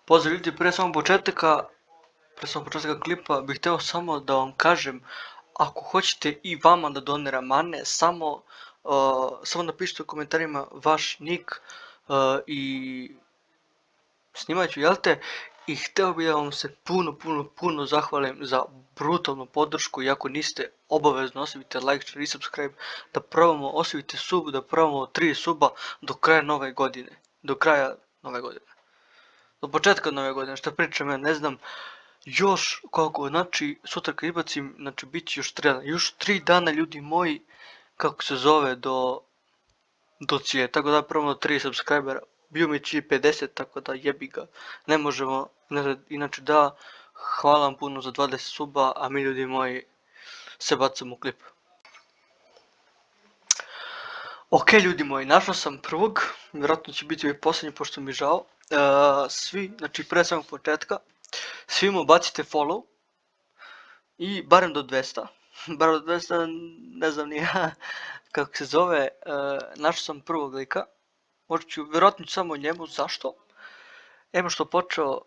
Pozdrav ljudi, prije samog početka klipa bih htio samo da vam kažem, ako hoćete i vama da donira mane, samo napišite u komentarima vaš nick i snimat ću, jel te? I htio bih da vam se puno zahvalim za brutalnu podršku, iako niste obavezno ostavite like, share i subscribe, da probamo ostavite sub, da probamo 3 suba do kraja nove godine. Do početka nove godine, što pričam, ja ne znam, još koliko, znači, sutra kad izbacim, znači, bit će još 3 dana, ljudi moji, kako se zove, do cilja, tako da probamo 3 subscribera, bio mi će 50, tako da jebi ga, ne možemo, inače da, hvala vam puno za 20 suba, a mi ljudi moji, se bacamo u klip. Ok, ljudi moji, našao sam prvog, vjerojatno će biti ovaj posljednji, pošto mi je žao, svi, znači, pre samog početka, svi mu bacite follow i barem do 200, ne znam ni ja kako se zove, našao sam prvog lika, možda ću, vjerojatno ću samo njemu, zašto? Emo što počeo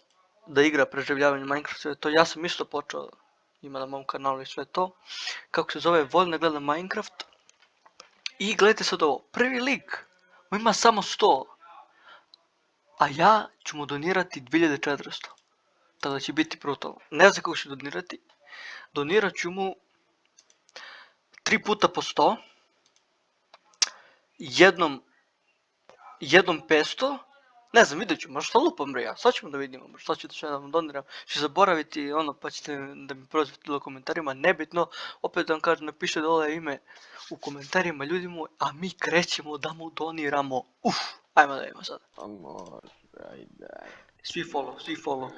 da igra preživljavanje Minecraft, sve to, ja sam isto počeo, ima na mom kanalu i sve to, kako se zove, volim da gledam Minecraft, i gledajte sad ovo, prvi lik, on ima samo 100, a ja ću mu donirati 2400. Tako da će biti brutalno. Ne znam kako ću donirati. Donirat ću mu 3 puta po 100. Jednom 500. Ne znam, vidjet ću, možda lupam bre ja. Sad ćemo da vidimo, šta ću da vam doniram. Ću zaboraviti ono, pa ćete da mi prozvati u komentarima. Nebitno, opet da vam kažem, napišite dole ime u komentarima, ljudi moji, a mi krećemo da mu doniramo. Ajmo da vidimo sad. Svi follow.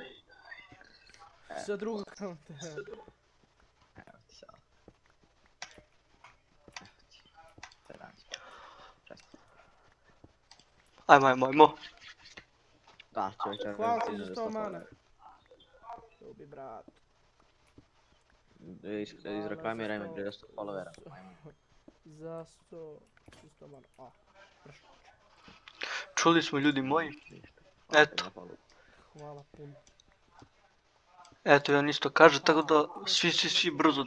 Sa drugog kaunta. Ajmo. Da, čovječe, Hvala ti za 100 mana. Ljubi brat. Izreklamiraj me 200 followera. Za 100 mana. Čuli smo, ljudi moji. Eto. Hvala puno. Eto, on isto kaže, tako da svi brzo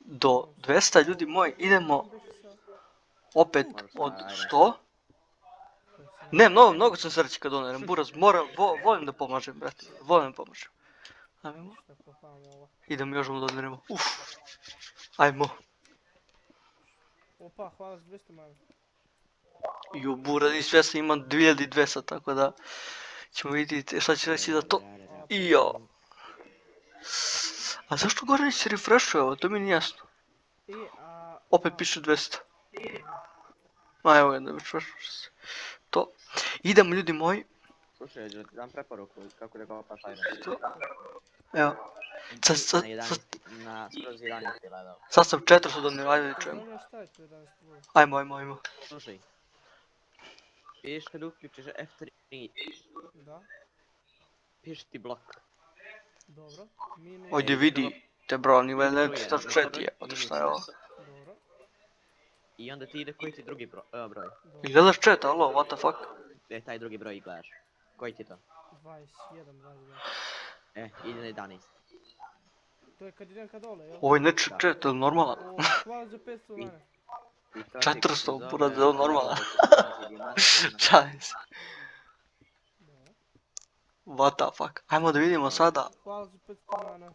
do 200, ljudi moji, idemo opet od 100. Ne, mnogo sam sreći kad doniram, buraz, volim da pomažem, brate, Ajmo. Idemo, još mu doniramo, ajmo. Opa, hvala za 200 mana. Ju, buraz, i sve sam imam 2200, tako da ćemo vidjeti šta će reći za to. Ijo. A zašto gore neće se refreshuje ovo, to mi nije jasno. Opet piše 200. Ma evo jedna refreshuje se. To. Idemo, ljudi moji. Slušaj, da ti dam preporuku kako da kopaš iron. Evo. Na skroz 11 level. Sad sam 400 donio, ajde da čujemo. Ajmo. Slušaj. Vidiš kad uključiš F3. Da. Piši ti blok. Dobro. Ovdje vidi te bro, ni ne stav chat je, šta je ovo? Dobro. I onda ti ide koji ti drugi broj. I gledaš chat, alo, what the fuck? Taj drugi broj gledaš. Koji ti to? 21. Ide na 11. To je kad idem ka dole, jel? Ovo je neče chat, je li normalan? Hvala za 500 mana. 400, buraz, je li normalan? Čaj se. What the fuck? Ajmo da vidimo sada. Hvala za 500 mana.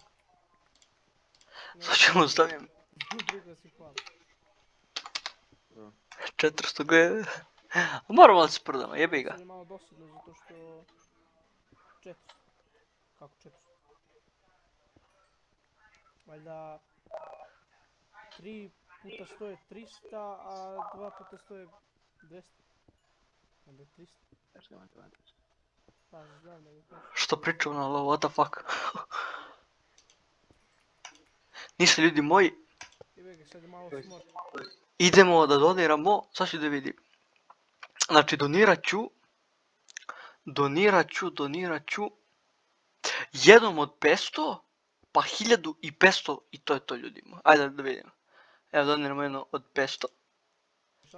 Sad ćemo stavim Druga si hvala. 400 gleda. Moramo da se prodamo, jebi ga. Sad je malo dosadno zato što... 400. Kako 400? Valjda... 3 puta stoje 300, a 2 puta stoje 200. Onda je 300. Pa znam da mi kažeš. Što pričam na ovo, what the fuck? Ništa, ljudi moji. Sad je malo smor. Idemo da doniramo, sad ću da vidim. Znači, donirat ću jednom od 500, pa 1500 i to je to, ljudi moji. Ajde da vidimo. Evo, doniramo jedno od 500.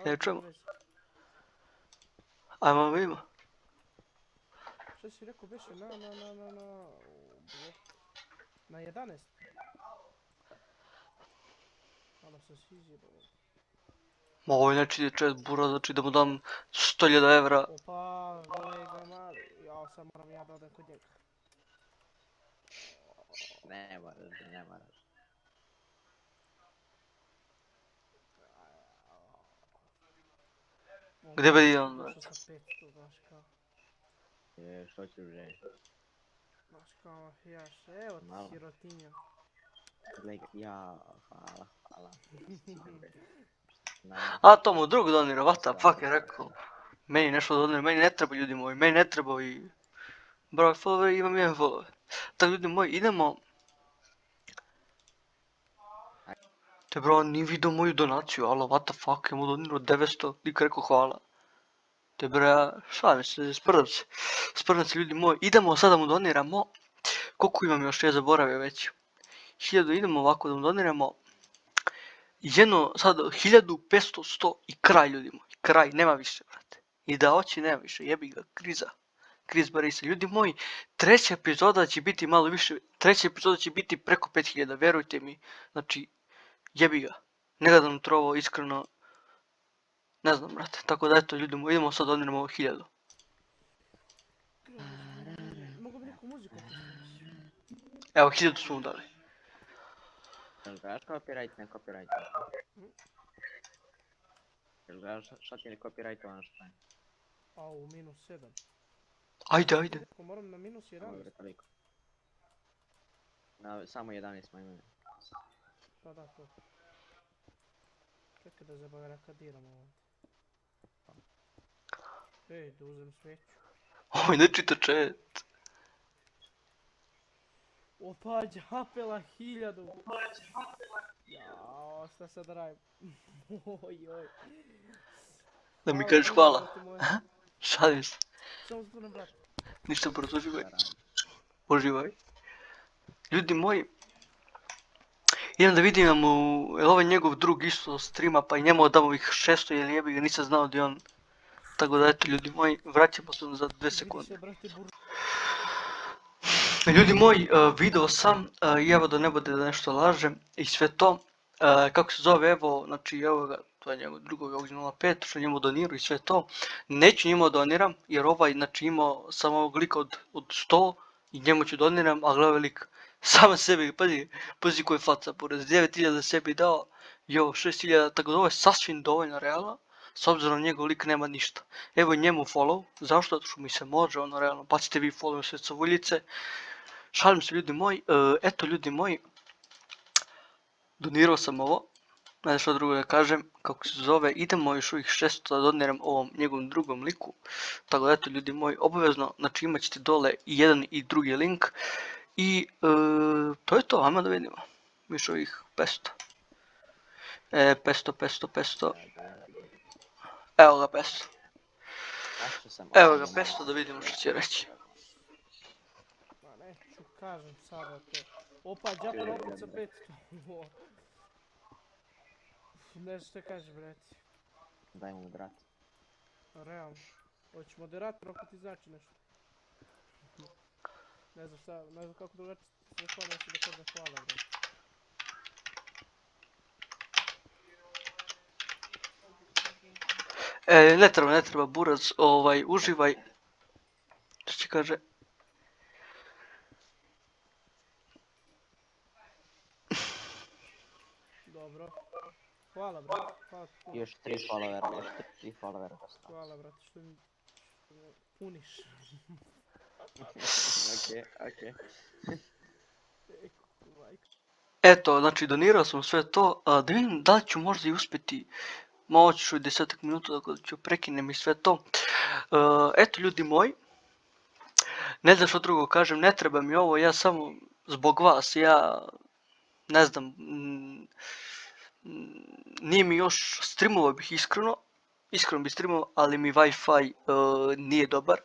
Ne čujemo. Ajmo da vidimo. Šta si rekao, beše na na 11. Malo sam se izjebao. Ma ovo neće ide čet bura, znači da mu dam 100.000 evra. Opa, gledaj ga mali. Jao, sad moram ja da odem kod njega. Ne moraš, ne moraš. Gdje bi on, došao brate? sa 500, znaš kao. Što ću bre? Znaš kao, jaš, evo ti Malo. sirotinja. Gledaj, ja, hvala. A to mu drug donira, what the fuck je rekao. Meni nešto donira, meni ne treba ljudi moji, meni ne treba i broj follower, imam jedan follower. Tako ljudi moji, idemo. Te bro, on nije vidio moju donaciju, alo, what the fuck, ja mu donirao 900, nikad rekao hvala. Te bre, šalim se, sprdam se ljudi moji, idemo sada mu doniramo. Koliko imam još, ja zaboravio već. 1000, idemo ovako da mu doniramo. Jedno, sad, 1500, 100 i kraj ljudi moji, kraj, nema više, brate. I da oći nema više, jebi ga, kriza. Chris Barisa. Ljudi moji, treća epizoda će biti malo više, treća epizoda će biti preko 5000, vjerujte mi. Znači, jebi ga. Ne gledam trovo, iskreno, ne znam, brate. Tako da eto, ljudi moji, idemo sad doniramo 1000. Mogu bi neku muziku pustiti. Evo, 1000 smo mu dali. Jel gledaš copyright, ne copyright? Jel gledaš šta ti je copyrightovano što je? Au, -7. Ajde, ajde. Ako moram na -11. Dobro, toliko. Samo 11 smo imali. Pa da, to. Čekaj da zabarakadiramo ovdje. Ej, da uzem sveću. Oj, ne čita chat. Opa, džapela 1000. Jao, šta sad radim? Oj. Da mi kažeš hvala. brate moje. Šalim se. Samo za to ne brate. Ništa brzo, uživaj. Uživaj. Ljudi moji, idem da vidim mu, je li ovaj njegov drug isto streama, pa i njemu dam ovih 600 jer jebi ga, nisam znao da je on. Tako da eto ljudi moji, vraćamo se za 2 Vidi sekunde. se, brate, Ljudi moji, video sam, i evo da ne bude da nešto lažem i sve to. Kako se zove, evo, znači evo ga, to je njegov drugog ovdje 05, što njemu donirao i sve to. Neću njemu doniram, jer ovaj, znači imao samo ovog lika od 100 i njemu ću doniram, a gledaj lik, sam sebi, pazi koja je faca, pored 9000 sebi dao i ovo 6000, tako da ovo je sasvim dovoljno realno. S obzirom njegov lik nema ništa. Evo njemu follow, zašto? Zato što mi se može, ono realno, bacite vi follow sve cavuljice. Šalim se ljudi moji, eto ljudi moji, donirao sam ovo, ne znam što drugo da kažem, kako se zove, idemo još ovih 600 da doniram ovom njegovom drugom liku, tako da eto ljudi moji, obavezno, znači imat ćete dole i jedan i drugi link, i to je to, ajmo da vidimo, još ovih 500, 500, evo ga 500, evo ga 500 da vidimo što će reći. Ma neću kažem sada to. Opa, džapela opet sa 500. Ne znam šta kažeš, brate. Daj mu brat. Realno. Hoće moderator ako ti znači nešto. Ne znam šta, ne znam kako drugačije se hvala, neću da kažem hvala, brate. Ne treba burac, uživaj, što će kaže. Dobro. Hvala, brate. Hvala ti puno. Još 3 followera. Hvala, brate, što mi puniš. Okej. Eto, znači donirao sam sve to, da vidim da li ću možda i uspjeti, malo ću i 10 minuta dok ću prekinem i sve to. Eto ljudi moji, ne znam što drugo kažem, ne treba mi ovo, ja samo zbog vas, ja ne znam, nije mi još streamovao bih iskreno bi streamovao, ali mi Wi-Fi nije dobar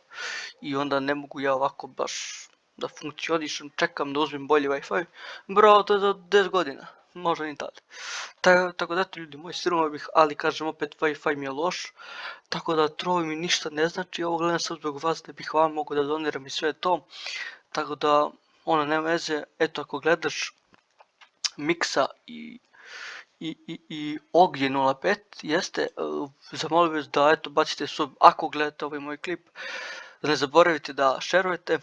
i onda ne mogu ja ovako baš da funkcionišem, čekam da uzmem bolji Wi-Fi. Bro, to je za 10 godina. možda ni tad. Tako da eto ljudi moji, siroma bih, ali kažem opet Wi-Fi mi je loš, tako da trovi mi ništa ne znači, ovo gledam sad zbog vas da bih vam mogu da doniram i sve to, tako da ono nema veze, eto ako gledaš Miksa i Ognje 05 jeste, zamolio bih vas da eto bacite sub ako gledate ovaj moj klip, da ne zaboravite da šerujete,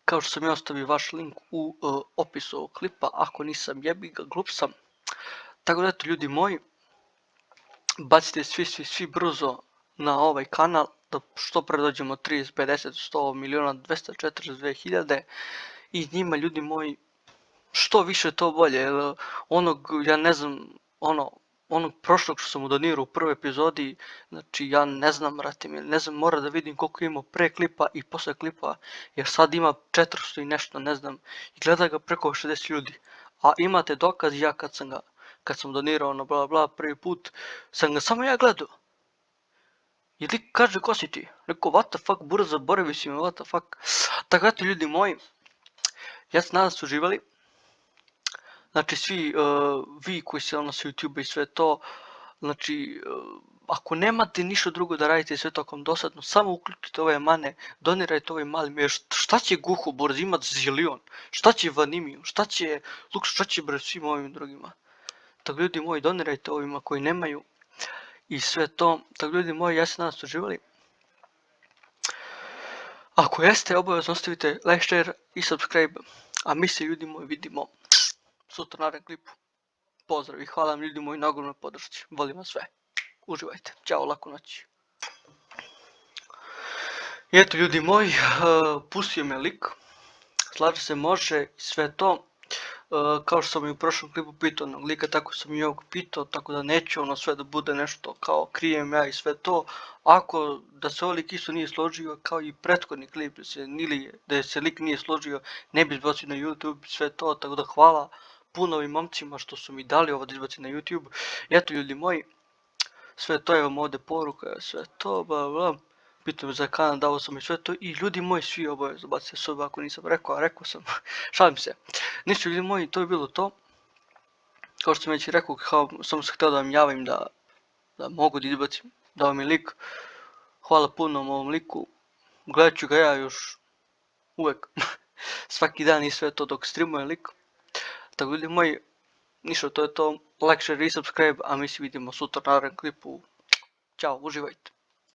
kao što sam i ostavio vaš link u opisu ovog klipa, ako nisam jebi ga, glup sam. Tako da eto ljudi moji, bacite svi brzo na ovaj kanal, da što pre dođemo 30, 50, 100 miliona, 242 hiljade i njima ljudi moji, što više to bolje, jer onog, ja ne znam, onog prošlog što sam mu donirao u prvoj epizodi, znači ja ne znam, brate mi, ne znam, mora da vidim koliko ima pre klipa i posle klipa, jer sad ima 400 i nešto, ne znam, i gleda ga preko 60 ljudi, a imate dokaz, ja kad sam donirao ono bla bla prvi put, sam ga samo ja gledao. I lik kaže ko si ti? Rekao what the fuck, bura zaboravio si me, what the fuck. Tako eto ljudi moji, ja se nadam da ste uživali. Znači svi vi koji se ono sa YouTube i sve to, znači ako nemate ništa drugo da radite sve tokom dosadno, samo uključite ove mane, donirajte ovaj mali mir, šta će Guhu Borz imat zilion, šta će Vanimiju, šta će Lux, šta će bre svim ovim drugima. Tako ljudi moji, donirajte ovima koji nemaju i sve to. Tako ljudi moji, ja se nadam da ste uživali. Ako jeste, obavezno ostavite like, share i subscribe, a mi se ljudi moji vidimo sutra na narednom klipu. Pozdrav i hvala vam ljudi moji na ogromnoj podršci. Volim vas sve. Uživajte. Ćao, laku noć. I eto ljudi moji, pustio me lik. Slaže se, može i sve to. Kao što sam i u prošlom klipu pitao onog lika, tako sam i ovog pitao, tako da neću ono sve da bude nešto kao krijem ja i sve to. Ako da se ovaj lik isto nije složio kao i prethodni klip, da se lik nije složio, ne bi izbacio na YouTube sve to, tako da hvala puno ovim momcima što su mi dali ovo da izbacim na YouTube. I eto ljudi moji, sve to je vam ovdje poruka, sve to, bla bla. Pitao me za kanal, dao sam i sve to i ljudi moji svi obavezno bacite sub ako nisam rekao, a rekao sam, šalim se. Ništa ljudi moji, to je bilo to. Kao što sam već rekao, samo sam htio da vam javim da mogu da izbacim, da vam je lik. Hvala puno ovom liku, gledat ću ga ja još uvek, svaki dan i sve to dok streamuje lik. Tako ljudi moji, ništa, to je to, like, share i subscribe, a mi se vidimo sutra na narednom klipu. Ćao, uživajte.